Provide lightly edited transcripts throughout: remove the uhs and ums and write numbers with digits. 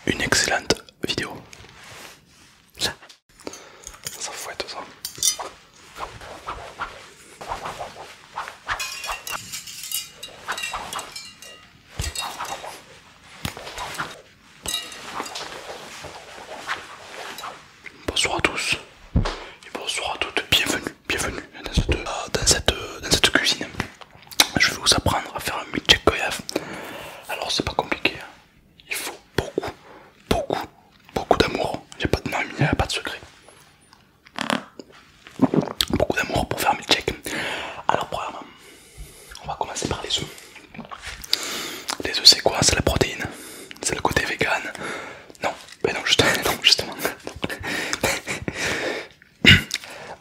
une excellente vidéo. Ça fouette ça. Bonsoir à tous et bonsoir à toutes, bienvenue dans cette cuisine. Je vais vous apprendre à faire un milkshake goyave. Alors c'est pas compliqué, hein. Il faut beaucoup d'amour. Il n'y a pas de mamie, il n'y a pas de secret. Beaucoup d'amour pour faire un milkshake. Alors premièrement, on va commencer par les œufs. Les œufs c'est quoi? C'est la protéine. C'est le côté vegan. Non, ben non, justement.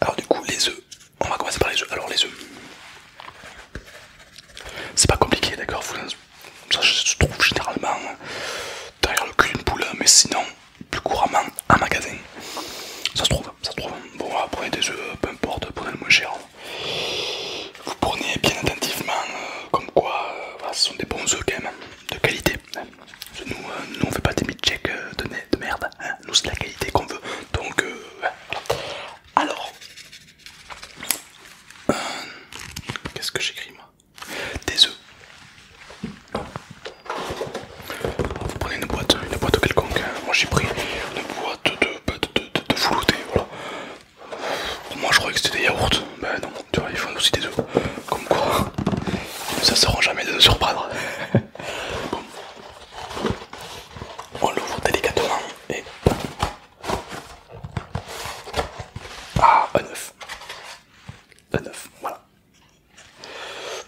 Alors du coup les œufs, on va commencer par les œufs. Alors les œufs, c'est pas compliqué, d'accord? Ça se trouve généralement derrière le cul d'une poule, mais sinon plus couramment en magasin. Ça se trouve. Bon, prenez des œufs, peu importe, prenez le moins cher. Vous prenez bien attentivement, comme quoi, voilà, ce sont des bons œufs quand même, de qualité. Nous on fait pas des milkshakes de merde, hein. Nous c'est de la qualité qu'on veut. Donc ouais, voilà. Alors, qu'est-ce que j'écris moi? Des œufs. Vous prenez une boîte quelconque. Moi j'ai pris une boîte de velouté, voilà. Pour moi je croyais que c'était des yaourts. Ben non, tu vois, ils font aussi des œufs. Comme quoi, ça se rend jamais de nous surprendre. Bon. On l'ouvre délicatement et... Ah, un œuf. Voilà.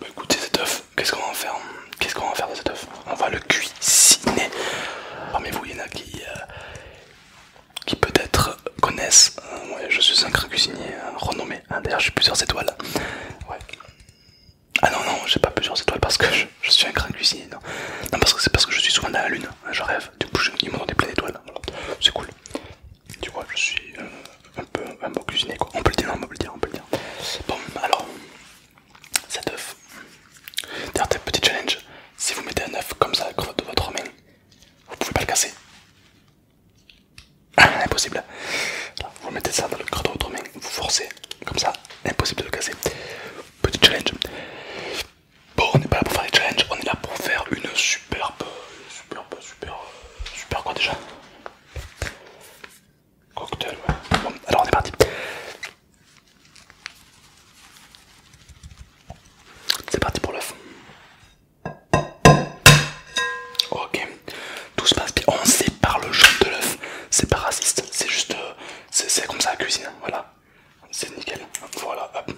Bah écoutez, cet œuf, qu'est-ce qu'on va en faire? Qu'est-ce qu'on va en faire de cet œuf? On va le cuisiner. Parmi vous, il y en a qui peut-être connaissent. Ouais, je suis un grand cuisinier renommé. Hein. D'ailleurs, j'ai plusieurs étoiles. Ouais. Ah non, j'ai pas plusieurs étoiles parce que je suis un grand cuisinier. Non, parce que c'est parce que je suis souvent dans la lune. Je rêve. Du coup, ils m'ont donné plein d'étoiles. Voilà. C'est cool. Tu vois, je suis un peu un bon cuisinier, quoi. On peut le dire, on peut le dire. Bon, alors, cet œuf. D'ailleurs, petit challenge, si vous mettez un œuf comme ça de votre main, vous pouvez pas le casser. Impossible. Là, vous mettez ça dans le creux de votre main, vous forcez, comme ça, impossible de le casser. Petit challenge. Bon, on n'est pas là pour faire des challenges, on est là pour faire une super quoi déjà? Cocktail, ouais. Bon, alors on est parti. C'est parti pour l'œuf. Ok, tout se passe bien. On sépare le jaune de l'œuf. C'est pas raciste, c'est juste. C'est comme ça la cuisine, voilà. C'est nickel. Voilà, hop.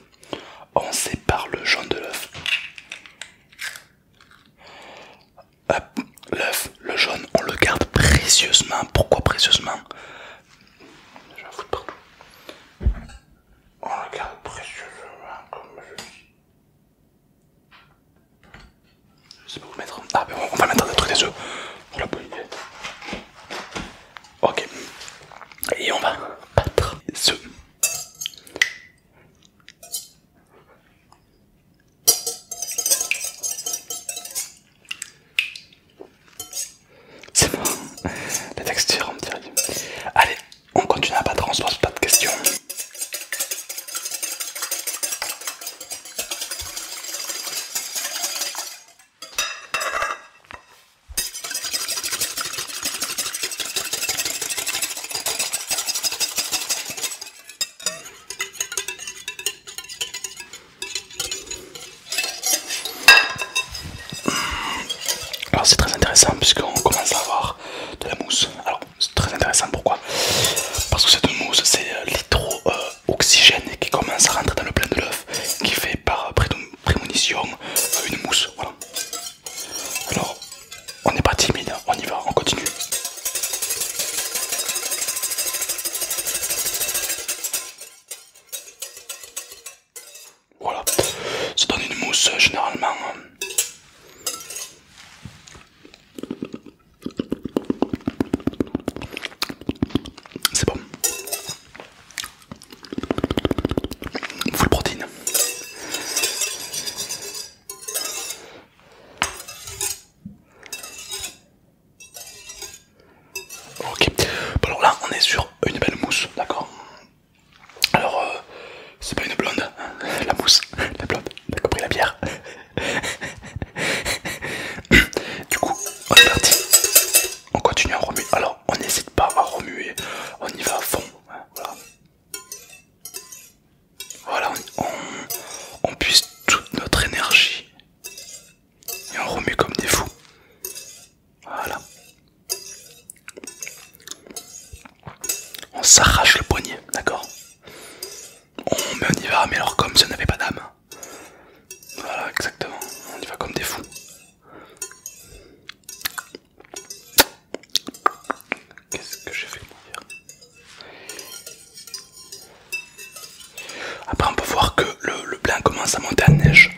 On sépare le jaune de l'œuf. Hop, l'œuf, le jaune, on le garde précieusement. Pourquoi précieusement? Je vais la foutre partout. On le garde précieusement, comme je dis. Je sais pas où le mettre. Ah, ben on va mettre le truc des œufs. Voilà, bonne idée. Ok. Et on va battre les œufs. C'est bon. La texture, on dirait. Allez, on continue à battre, on se pose pas de questions. Alors c'est très intéressant puisqu'on commence à avoir de la mousse. Alors c'est très intéressant, pourquoi? Parce que cette mousse c'est l'hydro-oxygène qui commence à rentrer dans le plein de l'œuf, qui fait par prémonition une mousse, voilà. Alors on n'est pas timide, on y va, on continue. Voilà, ça donne une mousse généralement. C'est bon. est sur une belle mousse, d'accord. Alors, c'est pas une blonde, hein, la mousse, la blonde, t'as compris la bière. Du coup, on est parti. On continue à remuer. Alors, on n'hésite pas à remuer, on y va à fond, hein, voilà. Voilà, on puise toute notre énergie et on remue comme des fous. Voilà. On s'arrache le poignet, d'accord. Mais on y va, mais alors comme si on n'avait pas d'âme. Voilà, exactement. On y va comme des fous. Qu'est-ce que j'ai fait pour dire? Après, on peut voir que le blanc commence à monter en neige.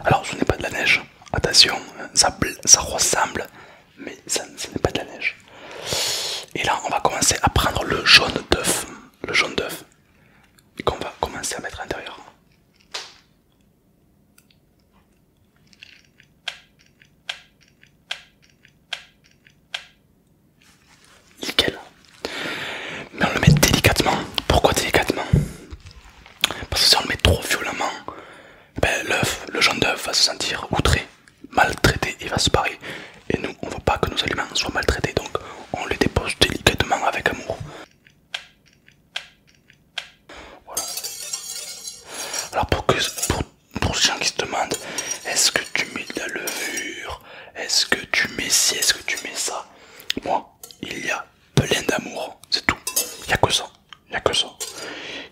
Alors, ce n'est pas de la neige. Attention, ça ressemble, mais ce n'est pas de la neige. Et là, on va commencer à prendre le jaune d'œuf. Le jaune d'œuf. Et qu'on va commencer à mettre à l'intérieur. Nickel. Mais on le met délicatement. Pourquoi délicatement? Parce que si on le met trop violemment, ben, l'œuf, le jaune d'œuf va se sentir outré, maltraité, il va se barrer. Et nous, on veut pas que nos aliments soient maltraités, donc on les dépose délicatement avec amour. Voilà. Alors pour ces gens qui se demandent, est-ce que tu mets de la levure? Est-ce que tu mets ci? Est-ce que tu mets ça? Moi, il y a plein d'amour, c'est tout. Il n'y a que ça. Il n'y a que ça.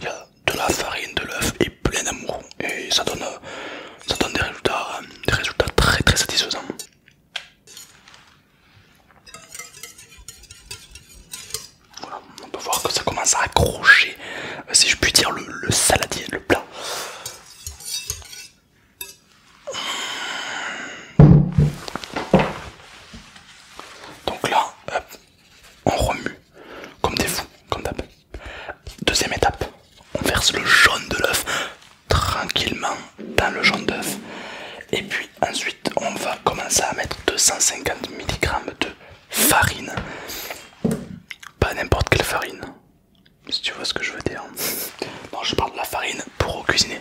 Il y a de la farine, de l'œuf et plein d'amour. Et ça donne des résultats très très satisfaisants. Voilà, on peut voir que ça commence à accrocher, si je puis dire, le saladier, le plat. Donc là, hop, on remue comme des fous, comme d'hab. Deuxième étape, on verse le jaune de l'œuf tranquillement dans le jaune d'œuf. Et puis ensuite, on va commencer à mettre 250 mg de farine. Pas n'importe quelle farine, si tu vois ce que je veux dire. Non, je parle de la farine pour cuisiner.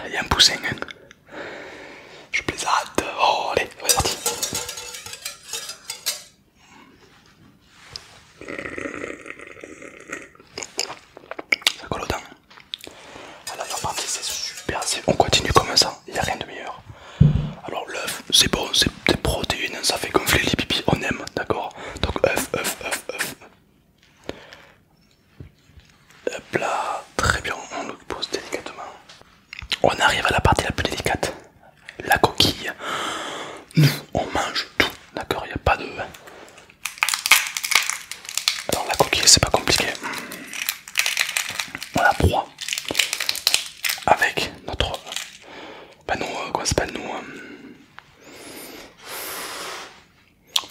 Il y a un poussin. Je plaisante. Oh, allez, c'est parti. Ça colle aux dents. Voilà, la partie c'est super. On continue comme ça. Il n'y a rien de meilleur. Alors, l'œuf, c'est bon, c'est des protéines. Ça fait gonfler les pipis. On aime, d'accord? Donc, œuf. Hop là, très bien. On le pose délicatement. On arrive à la partie la plus délicate, la coquille. Nous, on mange tout, d'accord, il n'y a pas de... Alors la coquille, c'est pas compliqué. On la broie avec notre... Bah non, comment ça s'appelle, nos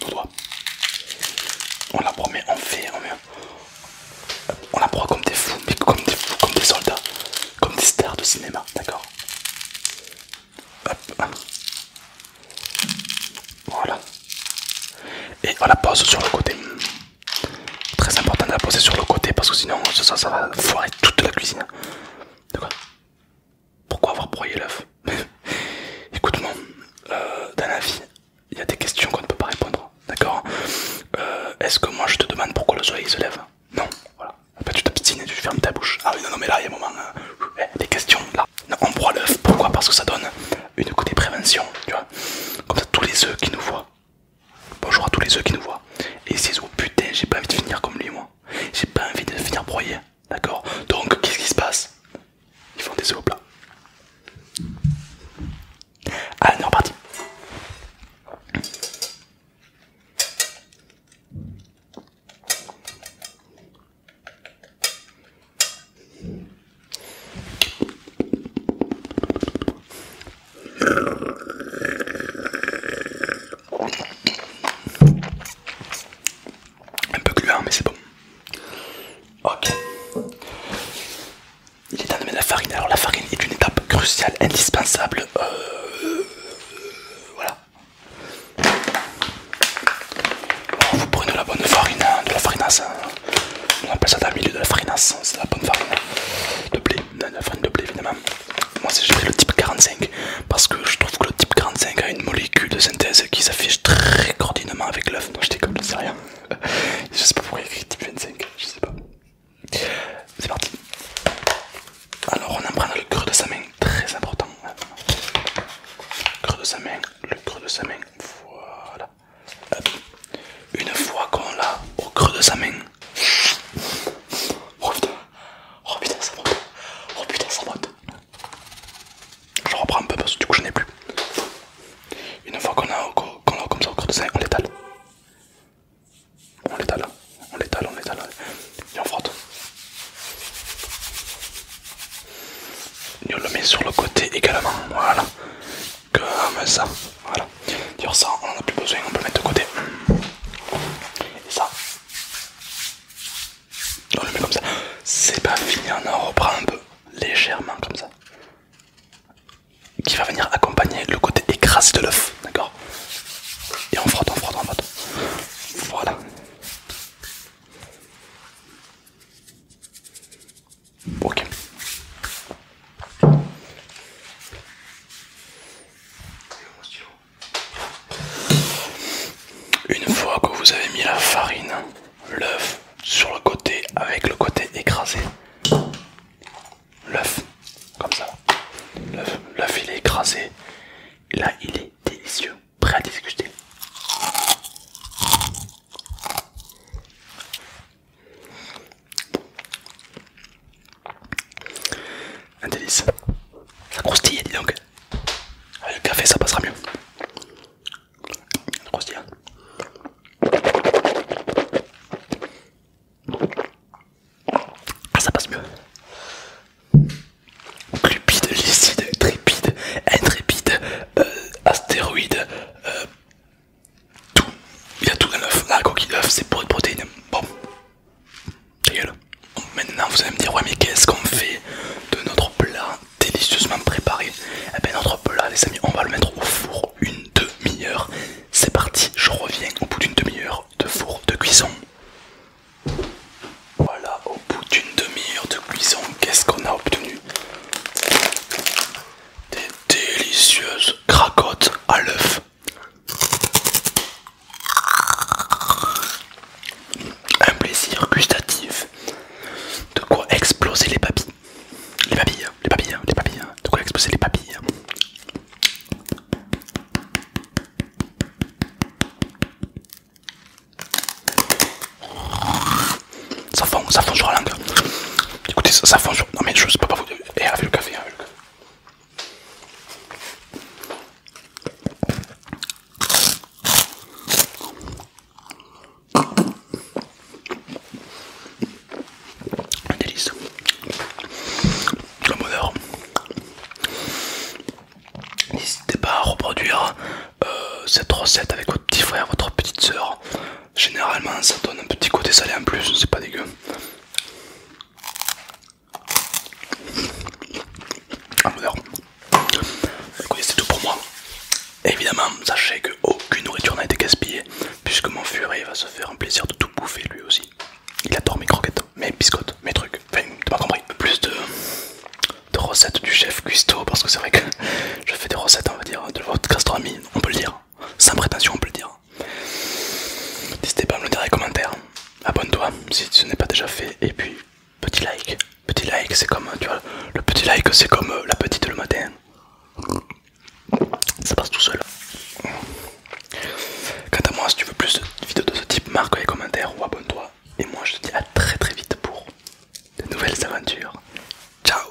doigts. On la broie, mais on la broie comme des fous, mais comme des soldats, comme des stars de cinéma, d'accord. Hop. Voilà. Et on la pose sur le côté. Très important de la poser sur le côté parce que sinon ça va foirer toute la cuisine. D'accord. Pourquoi avoir broyé l'œuf? Écoute-moi, dans la vie, il y a des questions qu'on ne peut pas répondre. D'accord. Est-ce que moi je te demande pourquoi le soleil se lève? Non. Voilà. Après tu t'obstines et tu fermes ta bouche. Ah oui, non, mais là il y a un moment. Les questions là. Non, on broie l'œuf. Pourquoi? Parce que ça donne une côté prévention. Tu vois. Comme ça, tous les œufs qui nous voient. Bonjour à tous les œufs qui nous voient. Et ils se disent, oh putain, j'ai pas envie de finir comme lui, moi. J'ai pas envie de finir broyé. D'accord. Donc, qu'est-ce qui se passe? Ils font des œufs au plat. Allez, on est reparti. crucial, indispensable. Voilà. Alors, vous prenez la bonne farine, hein, de la farinasse. Hein. On appelle ça dans le milieu de la farinasse. C'est la bonne farine de blé, de la farine de blé évidemment. Moi j'ai pris le type 45 parce que je trouve que le type 45 a une molécule de synthèse qui s'affiche très coordonnément avec l'œuf. Non, je déconne, je sais rien. Je sais pas pourquoi il y a écrit type 25, je sais pas. C'est parti. Alors on en prend le creux de sa main, très important. Creux de sa main, le creux de sa main, voilà. Une fois qu'on l'a au creux de sa main. Oh putain ça monte. Oh putain ça monte. Je reprends un peu parce que du coup je n'ai plus. Une fois qu'on l'a comme ça au creux de sa main, on l'étale. On l'étale. Et on frotte. Et on le met sur le côté également, voilà. Comme ça, voilà. D'ailleurs ça, on en a plus besoin, on peut le mettre de côté. Et ça, on le met comme ça. C'est pas fini, on en reprend un peu, légèrement comme ça. Qui va venir accompagner le côté écrasé de l'œuf, d'accord. Et on frotte. Voilà. Ok. Une fois que vous avez mis la farine, l'œuf sur le côté avec le côté écrasé, l'œuf, comme ça, l'œuf il est écrasé, et là il est délicieux, prêt à discuter. Un délice, ça croustille, dis donc. Avec le café ça passera mieux. Ça croustille. Ah, ça passe mieux. Glupide, licide, trépide, intrépide, astéroïde, tout. Il y a tout dans l'œuf. La coquille d'œuf, c'est pour une protéine. Bon, ta gueule. Bon, maintenant vous allez me dire, ouais, mais qu'est-ce qu'on fait de notre plat délicieusement préparé? Eh bien, notre plat, les amis, on va le mettre au four une demi-heure. C'est parti, je reviens au bout d'une demi-heure de four de cuisson. Voilà, au bout d'une demi-heure de cuisson, qu'est-ce qu'on a obtenu? Des délicieuses cracottes à l'œuf. Un plaisir gustatif. De quoi exploser les papilles. Les papilles. De quoi exploser les papilles. Ça fond sur la langue. Écoutez, ça fond sur... Non mais je sais pas vous... Et avec le café, Un délice. Le bonheur. N'hésitez pas à reproduire cette recette avec votre petit frère, votre petite soeur. Généralement ça donne un petit côté salé en plus, c'est pas dégueu. Un bonheur. Écoutez, c'est tout pour moi. Évidemment, sachez que aucune nourriture n'a été gaspillée, puisque mon furet va se faire un plaisir de tout bouffer lui aussi. Il adore mes croquettes, mes biscottes, mes trucs. Enfin, tu m'as compris. Plus de recettes du chef Gusto, parce que c'est vrai que je fais des recettes, on va dire, de votre gastronomie, on peut le dire. Sans prétention, on peut le dire. N'hésitez pas à me le dire dans les commentaires. Abonne-toi si ce n'est pas déjà fait. Et puis, petit like. Petit like, c'est comme, tu vois, le petit like, c'est comme la petite le matin. Ça passe tout seul. Quant à moi, si tu veux plus de vidéos de ce type, marque les commentaires ou abonne-toi. Et moi, je te dis à très très vite pour de nouvelles aventures. Ciao.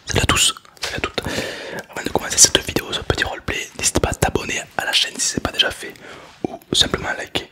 Salut à tous, salut à toutes. Avant de commencer cette vidéo, ce petit roleplay, n'hésite pas à t'abonner à la chaîne si ce n'est pas déjà fait, ou simplement à liker.